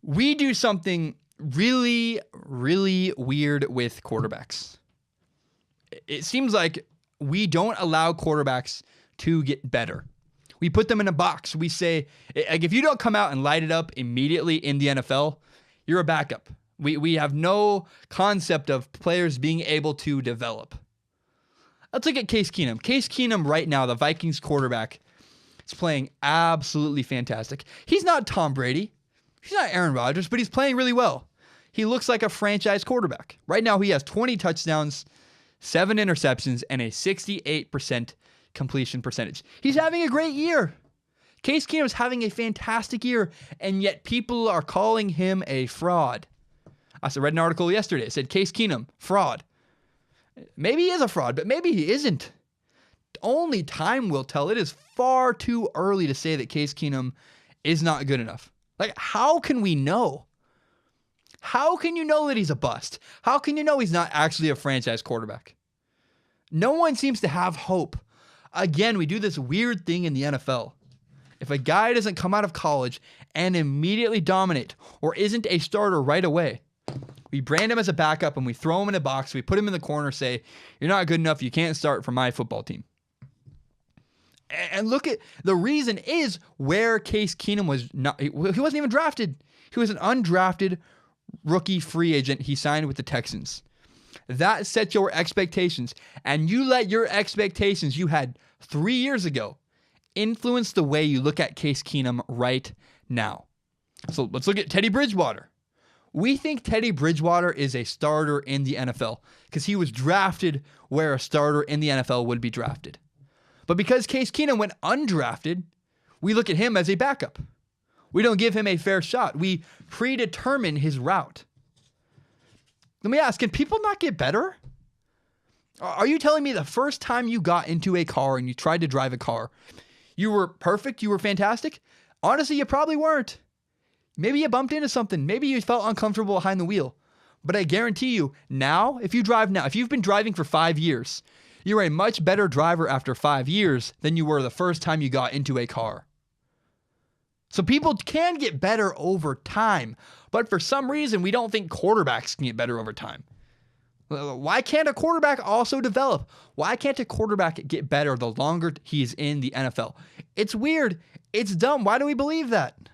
We do something really, really weird with quarterbacks. It seems like we don't allow quarterbacks to get better. We put them in a box. We say, like, if you don't come out and light it up immediately in the NFL, you're a backup. We have no concept of players being able to develop. Let's look at Case Keenum. Case Keenum right now, the Vikings quarterback, is playing absolutely fantastic. He's not Tom Brady. He's not Aaron Rodgers, but he's playing really well. He looks like a franchise quarterback. Right now, he has 20 touchdowns, 7 interceptions, and a 68% completion percentage. He's having a great year. Case Keenum's having a fantastic year, and yet people are calling him a fraud. I read an article yesterday. It said, Case Keenum, fraud. Maybe he is a fraud, but maybe he isn't. Only time will tell. It is far too early to say that Case Keenum is not good enough. Like, how can we know? How can you know that he's a bust? How can you know he's not actually a franchise quarterback? No one seems to have hope. Again, we do this weird thing in the NFL. If a guy doesn't come out of college and immediately dominate or isn't a starter right away, we brand him as a backup and we throw him in a box. We put him in the corner, say, you're not good enough. You can't start for my football team. And look at the reason is where Case Keenum was not. He wasn't even drafted. He was an undrafted rookie free agent. He signed with the Texans. That sets your expectations. And you let your expectations you had 3 years ago influence the way you look at Case Keenum right now. So let's look at Teddy Bridgewater. We think Teddy Bridgewater is a starter in the NFL because he was drafted where a starter in the NFL would be drafted. But because Case Keenum went undrafted, we look at him as a backup. We don't give him a fair shot. We predetermine his route. Let me ask, can people not get better? Are you telling me the first time you got into a car and you tried to drive a car, you were perfect, you were fantastic? Honestly, you probably weren't. Maybe you bumped into something. Maybe you felt uncomfortable behind the wheel. But I guarantee you, now, if you drive now, if you've been driving for 5 years, you're a much better driver after 5 years than you were the first time you got into a car. So people can get better over time, but for some reason, we don't think quarterbacks can get better over time. Why can't a quarterback also develop? Why can't a quarterback get better the longer he's in the NFL? It's weird. It's dumb. Why do we believe that?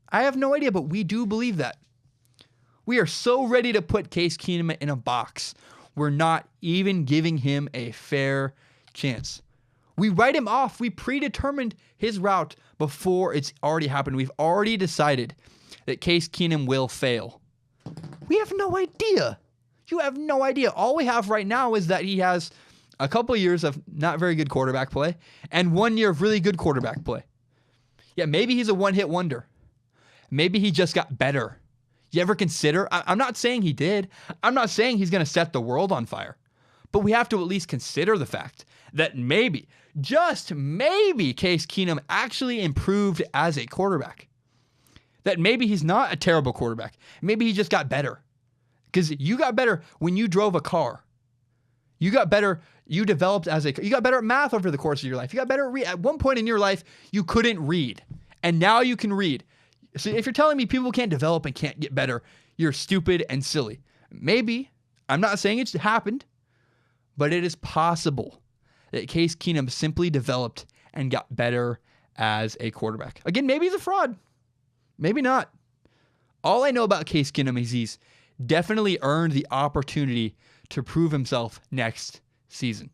I have no idea, but we do believe that. We are so ready to put Case Keenum in a box. We're not even giving him a fair chance. We write him off. We predetermined his route before it's already happened. We've already decided that Case Keenum will fail. We have no idea. You have no idea. All we have right now is that he has a couple years of not very good quarterback play and 1 year of really good quarterback play. Yeah, maybe he's a one-hit wonder. Maybe he just got better. You ever consider? I'm not saying he did. I'm not saying he's going to set the world on fire. But we have to at least consider the fact that maybe, just maybe, Case Keenum actually improved as a quarterback. That maybe he's not a terrible quarterback. Maybe he just got better. Because you got better when you drove a car. You got better. You developed you got better at math over the course of your life. You got better at one point in your life, you couldn't read. And now you can read. So if you're telling me people can't develop and can't get better, you're stupid and silly. Maybe. I'm not saying it's happened, but it is possible that Case Keenum simply developed and got better as a quarterback. Again, maybe he's a fraud. Maybe not. All I know about Case Keenum is he's definitely earned the opportunity to prove himself next season.